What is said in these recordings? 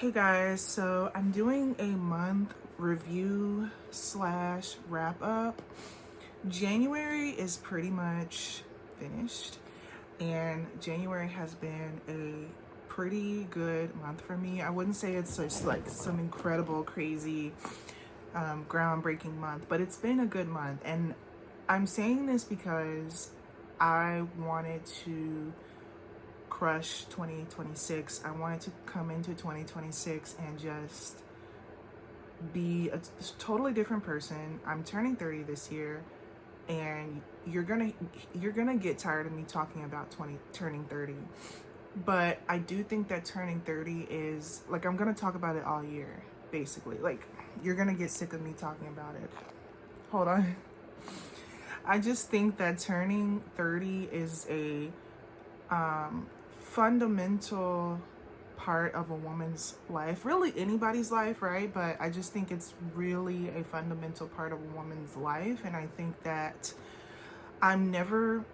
Hey guys, so I'm doing a month review slash wrap up. January is pretty much finished, and January has been a pretty good month for me. I wouldn't say it's just like some incredible, crazy, groundbreaking month, but it's been a good month. And I'm saying this because I wanted to crush 2026. I wanted to come into 2026 and just be a totally different person. I'm turning 30 this year, and you're gonna get tired of me talking about turning 30. But I do think that turning 30 is like, I'm gonna talk about it all year, basically. Like, you're gonna get sick of me talking about it. Hold on. I just think that turning 30 is a fundamental part of a woman's life, really anybody's life, right? But I just think it's really a fundamental part of a woman's life. And I think that I'm never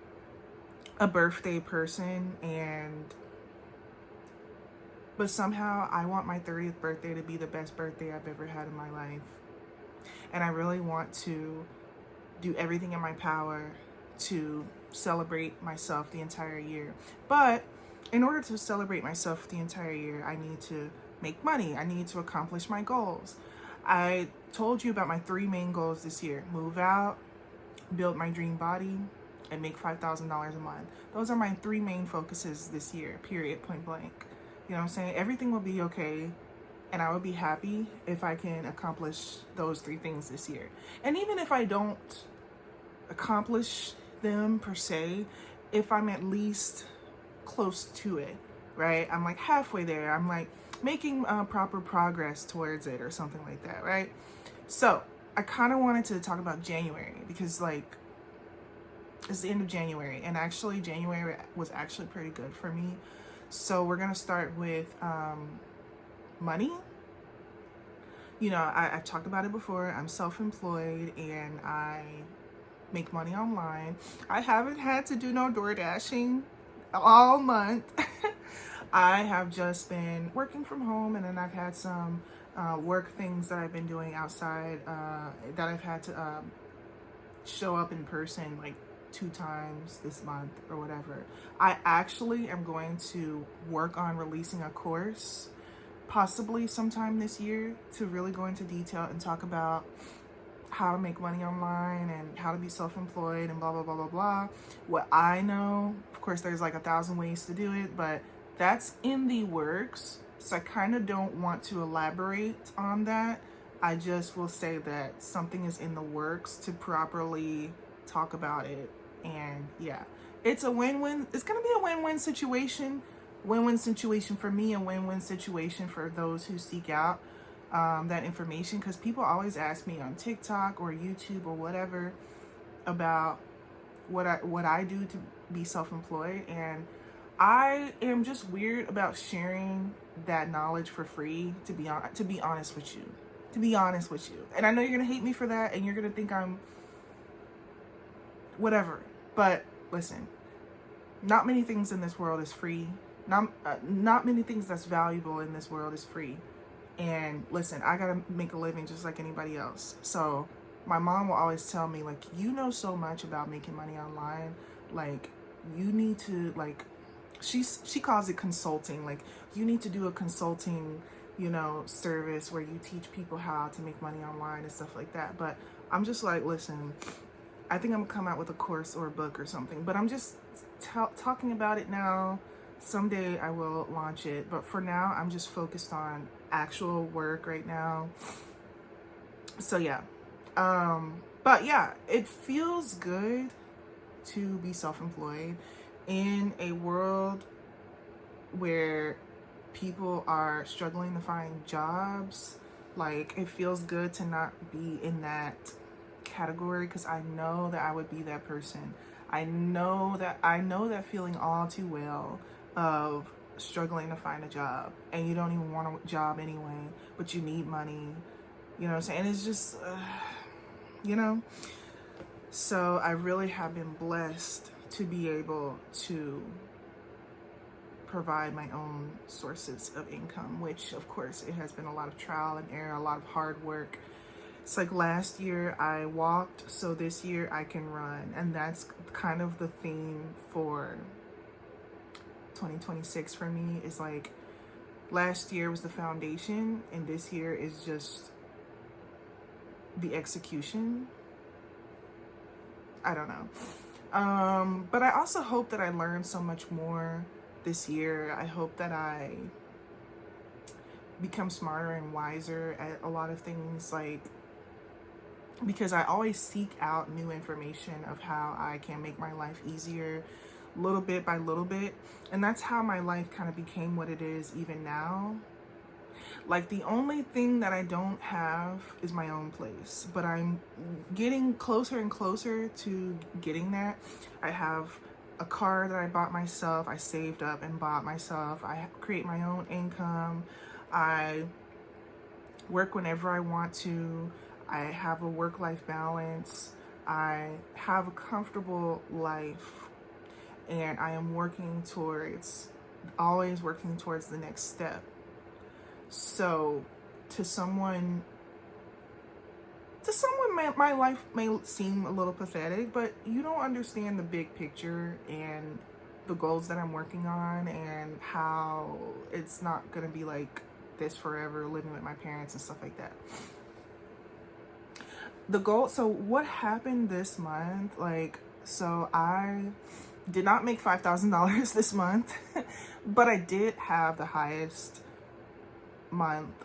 a birthday person, but somehow I want my 30th birthday to be the best birthday I've ever had in my life. And I really want to do everything in my power to celebrate myself the entire year. But in order to celebrate myself the entire year, I need to make money. I need to accomplish my goals. I told you about my three main goals this year: move out, build my dream body, and make $5,000 a month. Those are my three main focuses this year, period, point blank. You know what I'm saying? Everything will be okay, and I will be happy if I can accomplish those three things this year. And even if I don't accomplish them per se, if I'm at least close to it, right? I'm like halfway there. I'm like making proper progress towards it or something like that, right? So I kind of wanted to talk about January because like it's the end of January, and actually January was actually pretty good for me. So we're gonna start with money. You know, I've talked about it before. I'm self-employed and I make money online. I haven't had to do no door dashing all month. I have just been working from home, and then I've had some work things that I've been doing outside that I've had to show up in person like 2 times this month or whatever. I actually am going to work on releasing a course possibly sometime this year to really go into detail and talk about how to make money online and how to be self-employed and blah blah blah blah blah. What I know, of course there's like 1,000 ways to do it, but that's in the works, so I kind of don't want to elaborate on that. I just will say that something is in the works to properly talk about it. And yeah, it's a win-win. It's gonna be a win-win situation. Win-win situation for me, and win-win situation for those who seek out that information, because people always ask me on TikTok or YouTube or whatever about what I do to be self-employed, and I am just weird about sharing that knowledge for free, to be honest with you. To be honest with you. And I know you're going to hate me for that, and you're going to think I'm whatever. But listen, not many things in this world is free. Not many things that's valuable in this world is free. And listen, I gotta make a living just like anybody else. So my mom will always tell me, like, you know so much about making money online. Like, you need to, like, she calls it consulting. Like, you need to do a consulting, service where you teach people how to make money online and stuff like that. But I'm just like, listen, I think I'm gonna come out with a course or a book or something. But I'm just talking about it now. Someday I will launch it, but for now I'm just focused on actual work right now. So yeah, but yeah, it feels good to be self-employed in a world where people are struggling to find jobs. Like, it feels good to not be in that category, because I know that I would be that person. I know that feeling all too well of struggling to find a job, and you don't even want a job anyway, but you need money. You know what I'm saying? It's just, you know? So I really have been blessed to be able to provide my own sources of income, which of course it has been a lot of trial and error, a lot of hard work. It's like last year I walked, so this year I can run. And that's kind of the theme for 2026 for me, is like last year was the foundation and this year is just the execution. I don't know. But I also hope that I learned so much more this year. I hope that I become smarter and wiser at a lot of things, like, because I always seek out new information of how I can make my life easier little bit by little bit. And that's how my life kind of became what it is even now. Like, the only thing that I don't have is my own place, but I'm getting closer and closer to getting that. I have a car that I bought myself. I saved up and bought myself. I create my own income. I work whenever I want to. I have a work-life balance. I have a comfortable life, and I am always working towards the next step. So to someone, my life may seem a little pathetic, but you don't understand the big picture and the goals that I'm working on, and how it's not going to be like this forever, living with my parents and stuff like that. So what happened this month, so I did not make $5,000 this month, but I did have the highest month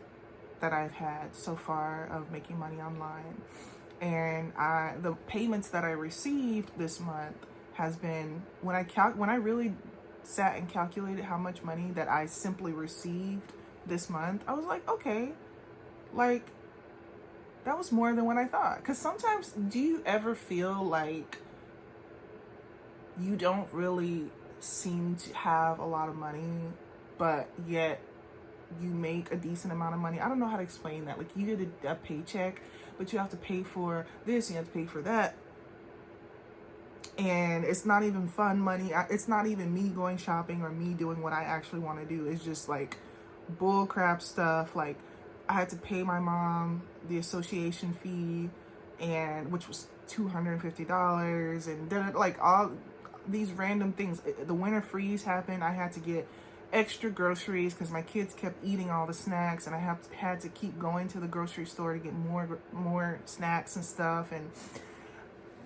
that I've had so far of making money online. And the payments that I received this month has been, when I really sat and calculated how much money that I simply received this month, I was like, okay, like, that was more than what I thought. Because sometimes, do you ever feel like you don't really seem to have a lot of money, but yet you make a decent amount of money? I don't know how to explain that. Like, you get a paycheck, but you have to pay for this, you have to pay for that. And it's not even fun money. It's not even me going shopping or me doing what I actually want to do. It's just like bull crap stuff. Like, I had to pay my mom the association fee, and which was $250, and then like all these random things. The winter freeze happened. I had to get extra groceries because my kids kept eating all the snacks, and I had to keep going to the grocery store to get more snacks and stuff. And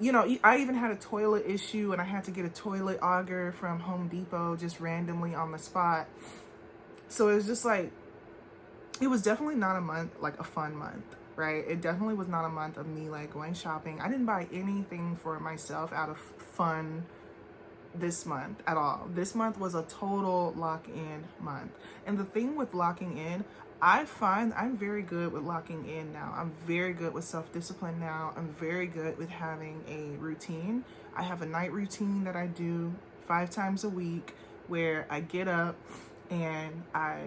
you know, I even had a toilet issue, and I had to get a toilet auger from Home Depot just randomly on the spot. So it was just like, it was definitely not a month, like a fun month, right? It definitely was not a month of me like going shopping. I didn't buy anything for myself out of fun this month at all. This month was a total lock-in month. And the thing with locking in, I find I'm very good with locking in now. I'm very good with self-discipline now. I'm very good with having a routine. I have a night routine that I do 5 times a week, where I get up and I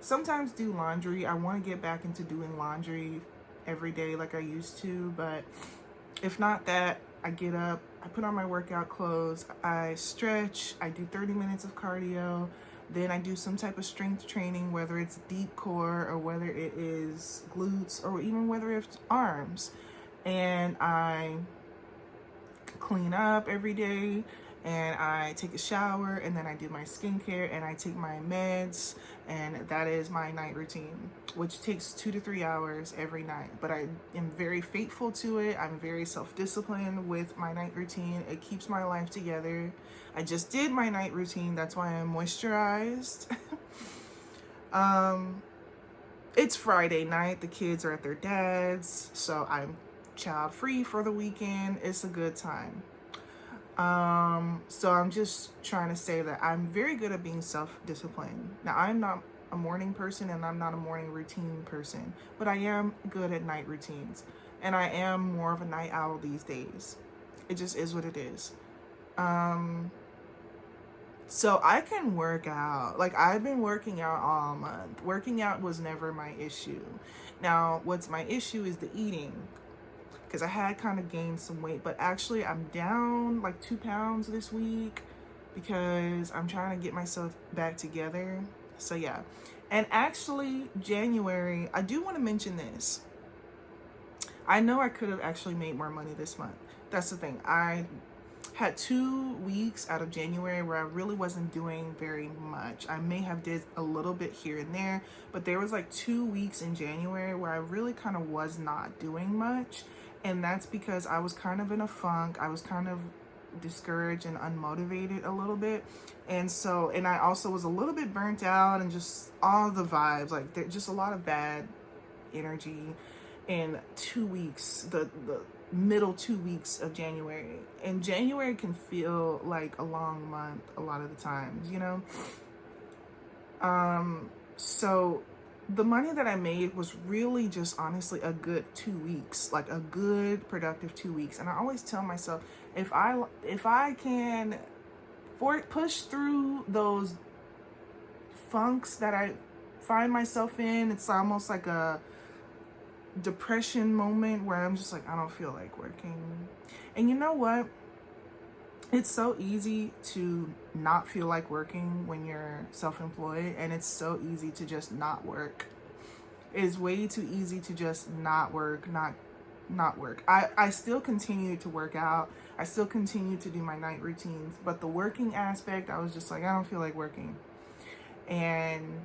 sometimes do laundry. I want to get back into doing laundry every day like I used to, but if not that, I get up, I put on my workout clothes, I stretch, I do 30 minutes of cardio, then I do some type of strength training, whether it's deep core or whether it is glutes or even whether it's arms. And I clean up every day, and I take a shower, and then I do my skincare, and I take my meds, and that is my night routine, which takes 2 to 3 hours every night. But I am very faithful to it. I'm very self-disciplined with my night routine. It keeps my life together. I just did my night routine. That's why I'm moisturized. It's Friday night. The kids are at their dad's, so I'm child-free for the weekend. It's a good time. So I'm just trying to say that I'm very good at being self-disciplined. Now, I'm not a morning person, and I'm not a morning routine person, but I am good at night routines, and I am more of a night owl these days. It just is what it is. So I can work out. Like, I've been working out all month. Working out was never my issue. Now, what's my issue is the eating, because I had kind of gained some weight, but actually I'm down like 2 pounds this week. because I'm trying to get myself back together. So yeah. And actually, January, I do want to mention this. I know I could have actually made more money this month. That's the thing. I had 2 weeks out of January where I really wasn't doing very much. I may have did a little bit here and there, but there was like 2 weeks in January where I really kind of was not doing much. And that's because I was kind of in a funk. I was kind of discouraged and unmotivated a little bit. And I also was a little bit burnt out and just all the vibes, like just a lot of bad energy in 2 weeks, the middle 2 weeks of January. And January can feel like a long month a lot of the times, you know? So the money that I made was really just honestly a good 2 weeks, like a good productive 2 weeks. And I always tell myself, if I can push through those funks that I find myself in, it's almost like a depression moment where I'm just like, I don't feel like working. And you know what? It's so easy to not feel like working when you're self-employed, and it's so easy to just not work. It's way too easy to just not work, not work. I still continue to work out. I still continue to do my night routines, but the working aspect, I was just like, I don't feel like working. And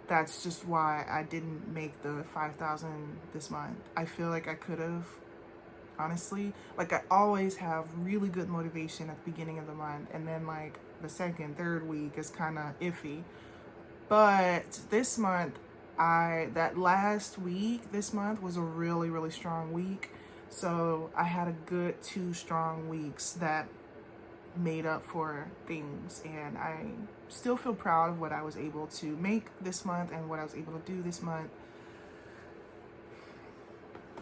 that's just why I didn't make the 5,000 this month. I feel like I could have, honestly. Like, I always have really good motivation at the beginning of the month, and then like the second, third week is kind of iffy. But this month, that last week this month was a really, really strong week. So I had a good 2 strong weeks that made up for things, and I still feel proud of what I was able to make this month and what I was able to do this month.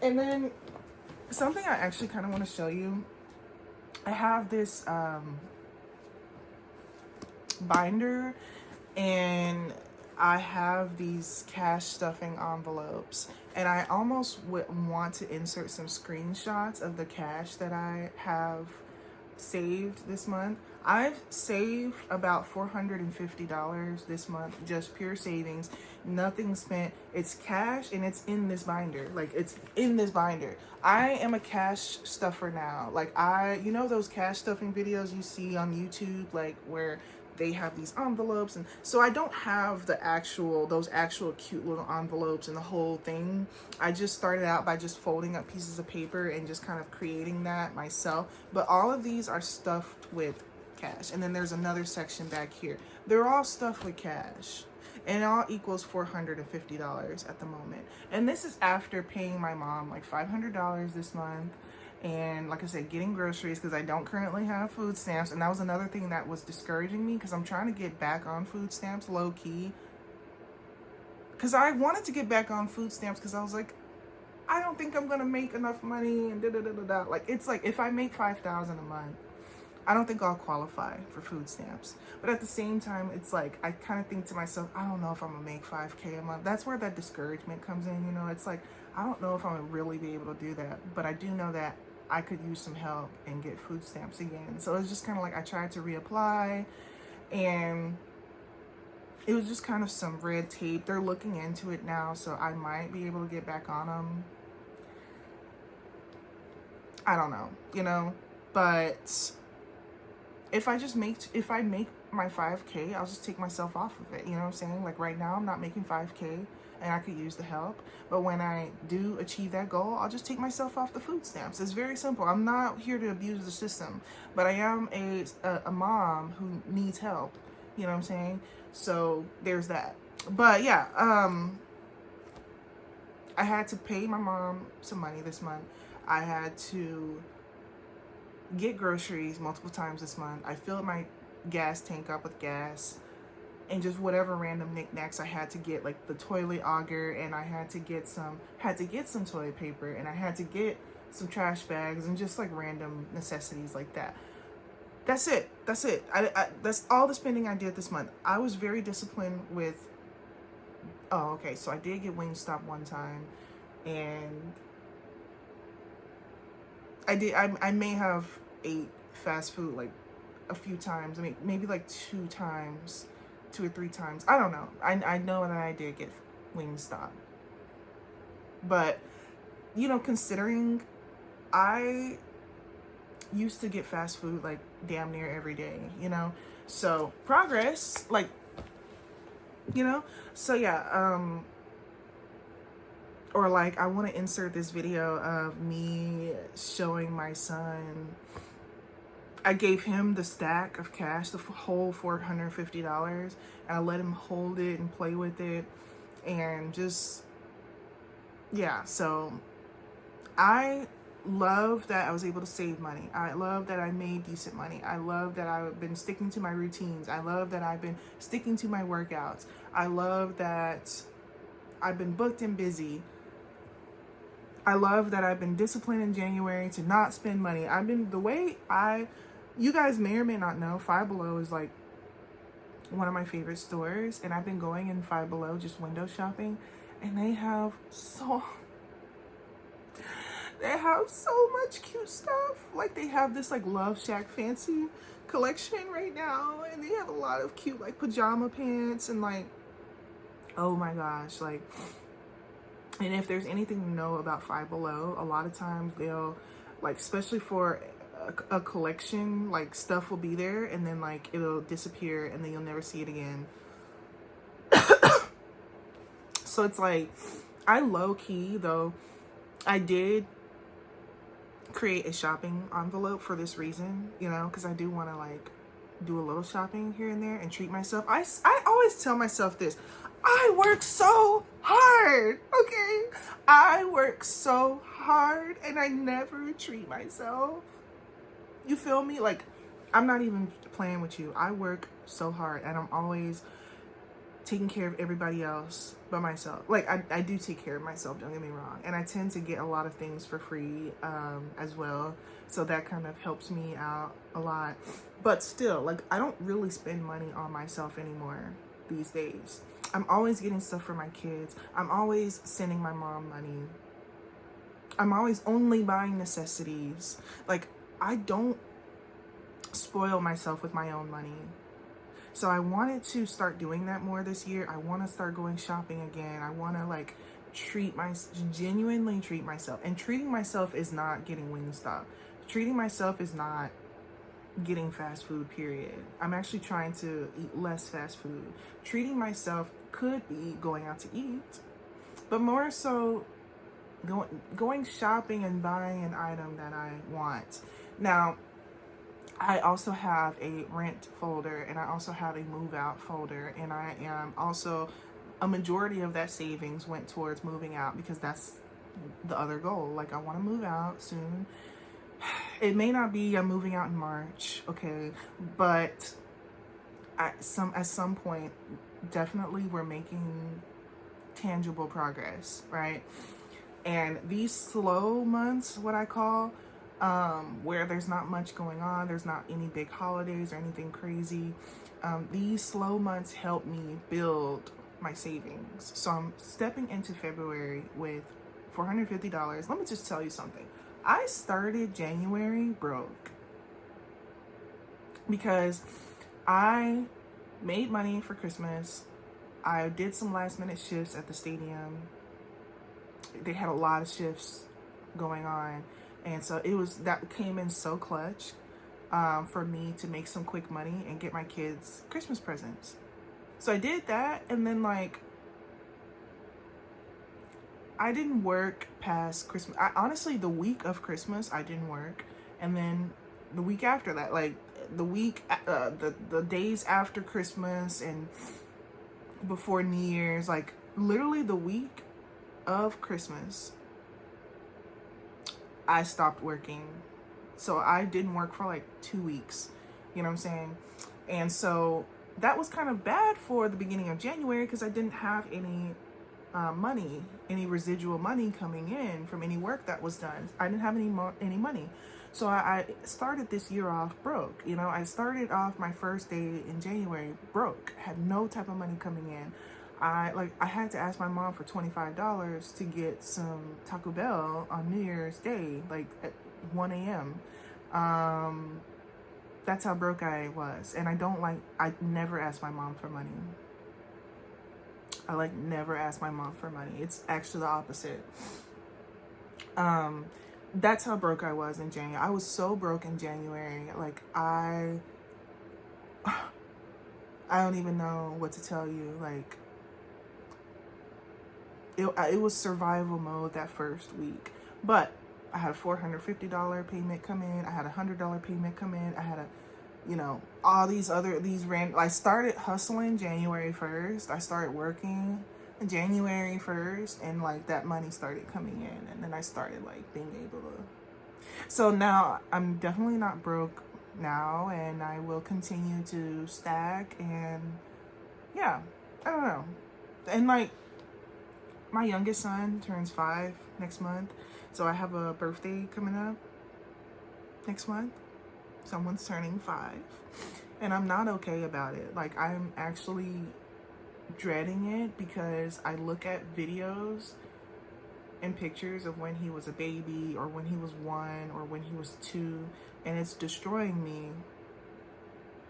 And then something I actually kind of want to show you, I have this binder, and I have these cash stuffing envelopes, and I almost want to insert some screenshots of the cash that I have saved this month. I've saved about $450 this month, just pure savings, nothing spent. It's cash, and it's in this binder. Like, it's in this binder. I am a cash stuffer now. Like, you know those cash stuffing videos you see on YouTube, like where they have these envelopes, and so I don't have those actual cute little envelopes and the whole thing. I just started out by just folding up pieces of paper and just kind of creating that myself. But all of these are stuffed with cash, and then there's another section back here. They're all stuffed with cash, and it all equals $450 at the moment. And this is after paying my mom like $500 this month. And like I said, getting groceries because I don't currently have food stamps. And that was another thing that was discouraging me, because I'm trying to get back on food stamps low key. Because I wanted to get back on food stamps because I was like, I don't think I'm going to make enough money and da-da-da-da-da. Like, it's like, if I make $5,000 a month, I don't think I'll qualify for food stamps. But at the same time, it's like, I kind of think to myself, I don't know if I'm going to make $5K a month. That's where that discouragement comes in, you know? It's like, I don't know if I'm going to really be able to do that. But I do know that I could use some help and get food stamps again. So it's just kind of like, I tried to reapply, and it was just kind of some red tape. They're looking into it now, so I might be able to get back on them. I don't know, you know? But if I make my 5K, I'll just take myself off of it. You know what I'm saying? Like, right now I'm not making 5K, and I could use the help. But when I do achieve that goal, I'll just take myself off the food stamps. It's very simple. I'm not here to abuse the system, but I am a mom who needs help. You know what I'm saying? So there's that. But yeah, I had to pay my mom some money this month. I had to get groceries multiple times this month. I filled my gas tank up with gas, and just whatever random knickknacks I had to get, like the toilet auger, and I had to get some toilet paper, and I had to get some trash bags, and just like random necessities like that. That's it. That's all the spending I did this month. I was very disciplined with, oh, okay, so I did get Wingstop one time, and I may have ate fast food like a few times. I mean, maybe like 2 times, 2 or 3 times. I don't know. I know that I did get Wingstop. But, you know, considering I used to get fast food like damn near every day, you know? So progress, like, you know? So yeah, or like I want to insert this video of me showing my son. I gave him the stack of cash, the whole $450, and I let him hold it and play with it and just, yeah. So I love that I was able to save money. I love that I made decent money. I love that I've been sticking to my routines. I love that I've been sticking to my workouts. I love that I've been booked and busy. I love that I've been disciplined in January to not spend money. I've been, you guys may or may not know, Five Below is like one of my favorite stores, and I've been going in Five Below just window shopping, and they have so much cute stuff. Like they have this like Love Shack Fancy collection right now, and they have a lot of cute like pajama pants and like, oh my gosh, like, and if there's anything to know about Five Below, a lot of times they'll, like, especially for a collection, like stuff will be there and then like it'll disappear and then you'll never see it again. So it's like, I low key though, I did create a shopping envelope for this reason, you know, because I do want to like do a little shopping here and there and treat myself. I always tell myself this: I work so hard, okay? I work so hard and I never treat myself. You feel me? Like, I'm not even playing with you. I work so hard and I'm always taking care of everybody else but myself. Like, I do take care of myself, don't get me wrong. And I tend to get a lot of things for free as well. So that kind of helps me out a lot. But still, like, I don't really spend money on myself anymore these days. I'm always getting stuff for my kids. I'm always sending my mom money. I'm always only buying necessities. Like, I don't spoil myself with my own money. So I wanted to start doing that more this year. I want to start going shopping again. I want to like genuinely treat myself. And treating myself is not getting Wingstop. Treating myself is not getting fast food, period. I'm actually trying to eat less fast food. Treating myself could be going out to eat, but more so going shopping and buying an item that I want. Now, I also have a rent folder and I also have a move out folder, and I am also, a majority of that savings went towards moving out because that's the other goal. Like, I want to move out soon. It may not be I'm moving out in March, okay, but at some point, definitely we're making tangible progress, right? And these slow months, what I call, where there's not much going on, there's not any big holidays or anything crazy, these slow months help me build my savings. So I'm stepping into February with $450. Let me just tell you something. I started January broke because I made money for Christmas. I did some last minute shifts at the stadium. They had a lot of shifts going on. And so that came in so clutch for me to make some quick money and get my kids Christmas presents. So I did that, and then like, I didn't work past Christmas. Honestly, the week of Christmas, I didn't work. And then the week after that, like the week, the days after Christmas and before New Year's, like literally the week of Christmas, I stopped working. So I didn't work for like 2 weeks, you know what I'm saying? And so that was kind of bad for the beginning of January because I didn't have any any residual money coming in from any work that was done. I didn't have any money. So I started this year off broke. You know, I started off my first day in January broke, had no type of money coming in. I had to ask my mom for $25 to get some Taco Bell on New Year's Day, like at 1 a.m. That's how broke I was. And I never asked my mom for money. I like never asked my mom for money. It's actually the opposite. That's how broke I was in January. I was so broke in January. Like I don't even know what to tell you. Like it was survival mode that first week. But I had a $450 payment come in. I had a $100 payment come in. I had all these random. I started hustling January 1st. I started working January 1st, and like that money started coming in, and then I started like being able to. So now I'm definitely not broke now, and I will continue to stack, and yeah, I don't know. And like my youngest son turns 5 next month, so I have a birthday coming up next month. Someone's turning 5, and I'm not okay about it. Like I'm actually dreading it because I look at videos and pictures of when he was a baby, or when he was 1, or when he was 2, and it's destroying me.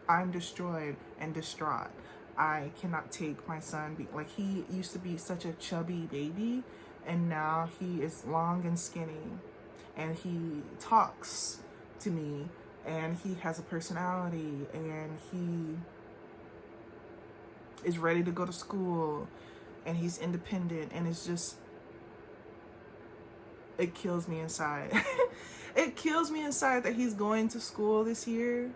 I'm destroyed and distraught. I cannot take my son he used to be such a chubby baby, and now he is long and skinny, and he talks to me, and he has a personality, and he is ready to go to school, and he's independent, and it's just, it kills me inside. It kills me inside that he's going to school this year,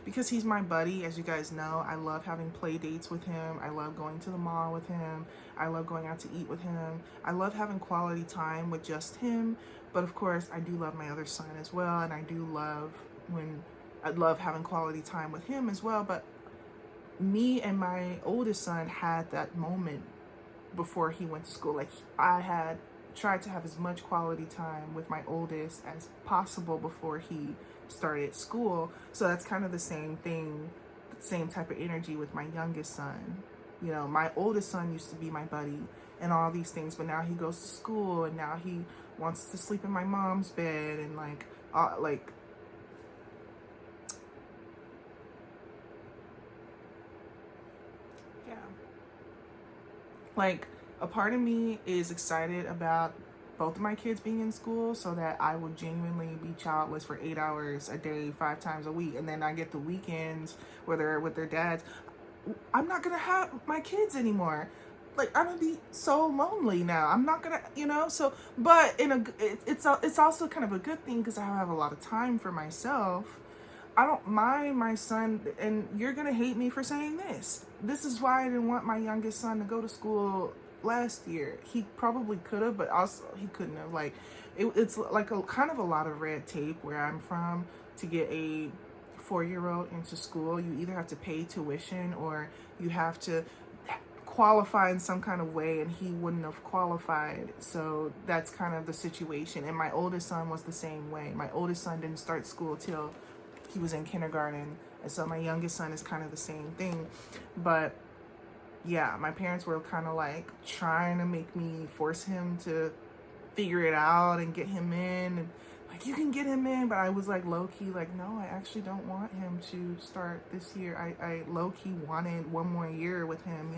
because he's my buddy. As you guys know, I love having play dates with him. I love going to the mall with him. I love going out to eat with him. I love having quality time with just him. But of course, I do love my other son as well, and I love having quality time with him as well. But me and my oldest son had that moment before he went to school. Like I had tried to have as much quality time with my oldest as possible before he started school. So that's kind of the same thing, same type of energy with my youngest son. My oldest son used to be my buddy and all these things, but now he goes to school, and now he wants to sleep in my mom's bed, and yeah. Like a part of me is excited about both of my kids being in school, so that I will genuinely be childless for 8 hours a day, 5 times a week. And then I get the weekends where they're with their dads. I'm not going to have my kids anymore. Like I'm going to be so lonely now. I'm not going to, so, but it's also kind of a good thing, because I have a lot of time for myself. I don't mind my son, and you're going to hate me for saying this. This is why I didn't want my youngest son to go to school last year. He probably could have, but also he couldn't have. Like it's like a kind of a lot of red tape where I'm from to get a 4-year-old into school. You either have to pay tuition, or you have to qualify in some kind of way, and he wouldn't have qualified. So that's kind of the situation. And my oldest son was the same way. My oldest son didn't start school till he was in kindergarten, and so my youngest son is kind of the same thing. But yeah, my parents were kind of like trying to make me force him to figure it out and get him in, and like, you can get him in. But I was like low-key like, no, I actually don't want him to start this year. I low-key wanted 1 more year with him,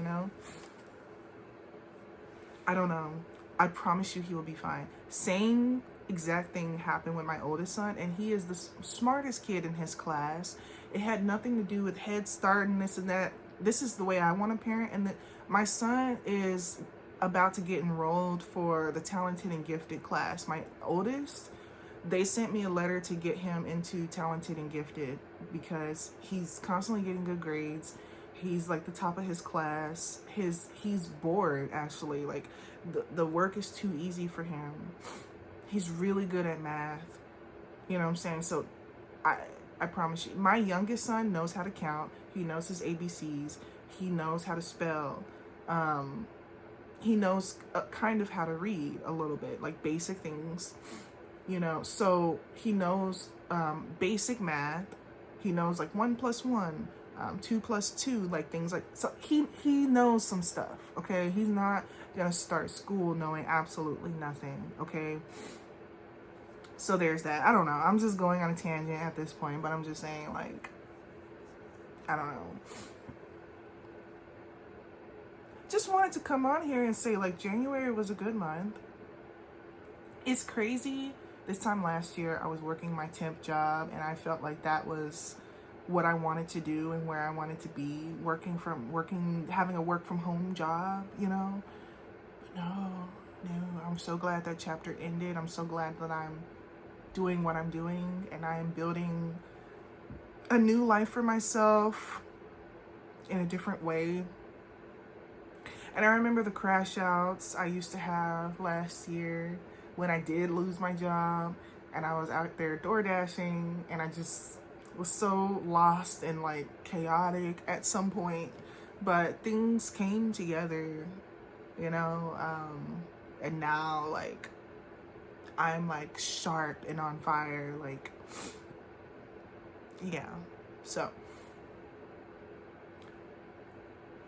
I don't know. I promise you he will be fine. Same exact thing happened with my oldest son, and he is the smartest kid in his class. It had nothing to do with Head Start and this and that. This is the way I want to parent. And my son is about to get enrolled for the talented and gifted class. My oldest, they sent me a letter to get him into talented and gifted, because he's constantly getting good grades. He's like the top of his class. He's bored, actually. Like the work is too easy for him. He's really good at math. You know what I'm saying? So I promise you, my youngest son knows how to count. He knows his ABCs. He knows how to spell. He knows kind of how to read a little bit, like basic things, So he knows basic math. He knows like 1 + 1, 2 + 2, like things like, so he knows some stuff, okay? He's not gonna start school knowing absolutely nothing, okay? So there's that. I don't know. I'm just going on a tangent at this point, but I'm just saying, like, I don't know. Just wanted to come on here and say, like, January was a good month. It's crazy. This time last year, I was working my temp job, and I felt like that was what I wanted to do and where I wanted to be, having a work from home job, you know? But no, I'm so glad that chapter ended. I'm so glad that I'm doing what I'm doing, and I am building a new life for myself in a different way. And I remember the crash outs I used to have last year when I did lose my job and I was out there door dashing, and I just was so lost and like chaotic at some point, but things came together, you know, and now like I'm like sharp and on fire, like, yeah. So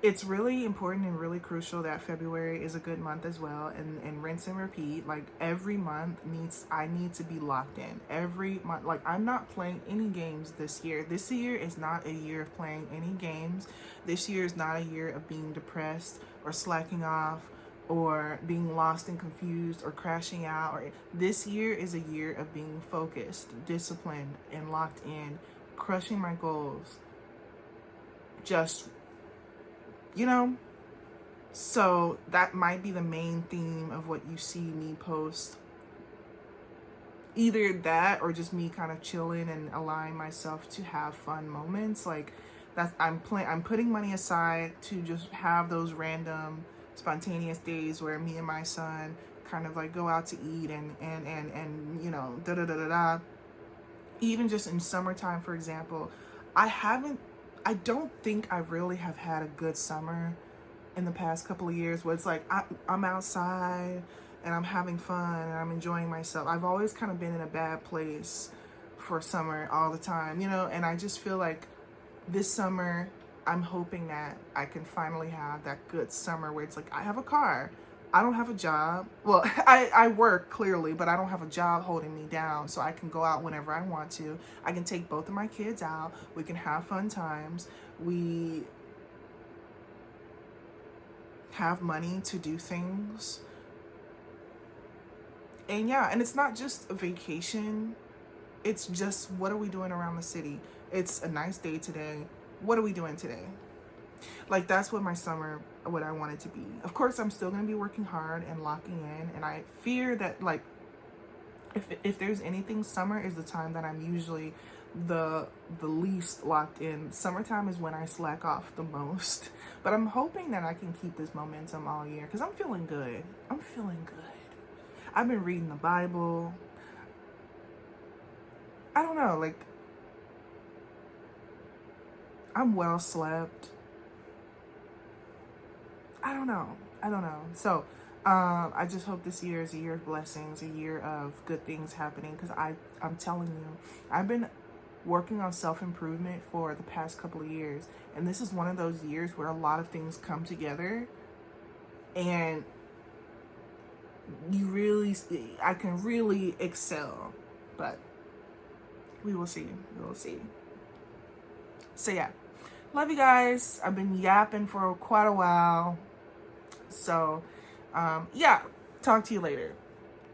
it's really important and really crucial that February is a good month as well, and rinse and repeat. Like every month I need to be locked in every month. Like I'm not playing any games this year. This year is not a year of playing any games. This year is not a year of being depressed or slacking off or being lost and confused or crashing out. Or this year is a year of being focused, disciplined, and locked in, crushing my goals. Just, you know, so that might be the main theme of what you see me post. Either that or just me kind of chilling and allowing myself to have fun moments. Like that's I'm putting money aside to just have those random spontaneous days where me and my son kind of like go out to eat and you know, da da da da da. Even just in summertime, for example, I don't think I really have had a good summer in the past couple of years where it's like I'm outside and I'm having fun and I'm enjoying myself. I've always kind of been in a bad place for summer all the time, you know, and I just feel like this summer I'm hoping that I can finally have that good summer where it's like I have a car. I don't have a job. Well, I work clearly, but I don't have a job holding me down, so I can go out whenever I want to. I can take both of my kids out. We can have fun times. We have money to do things. And yeah, and it's not just a vacation. It's just, what are we doing around the city? It's a nice day today. What are we doing today? Like that's what my summer, what I want it to be. Of course, I'm still going to be working hard and locking in. And I fear that like, if there's anything, summer is the time that I'm usually the least locked in. Summertime is when I slack off the most. But I'm hoping that I can keep this momentum all year because I'm feeling good. I'm feeling good. I've been reading the Bible. I don't know, like I'm well slept. I don't know. So I just hope this year is a year of blessings, a year of good things happening, because I'm telling you, I've been working on self-improvement for the past couple of years, and this is one of those years where a lot of things come together and I can really excel, but we will see. So yeah, love you guys. I've been yapping for quite a while. So, yeah, talk to you later.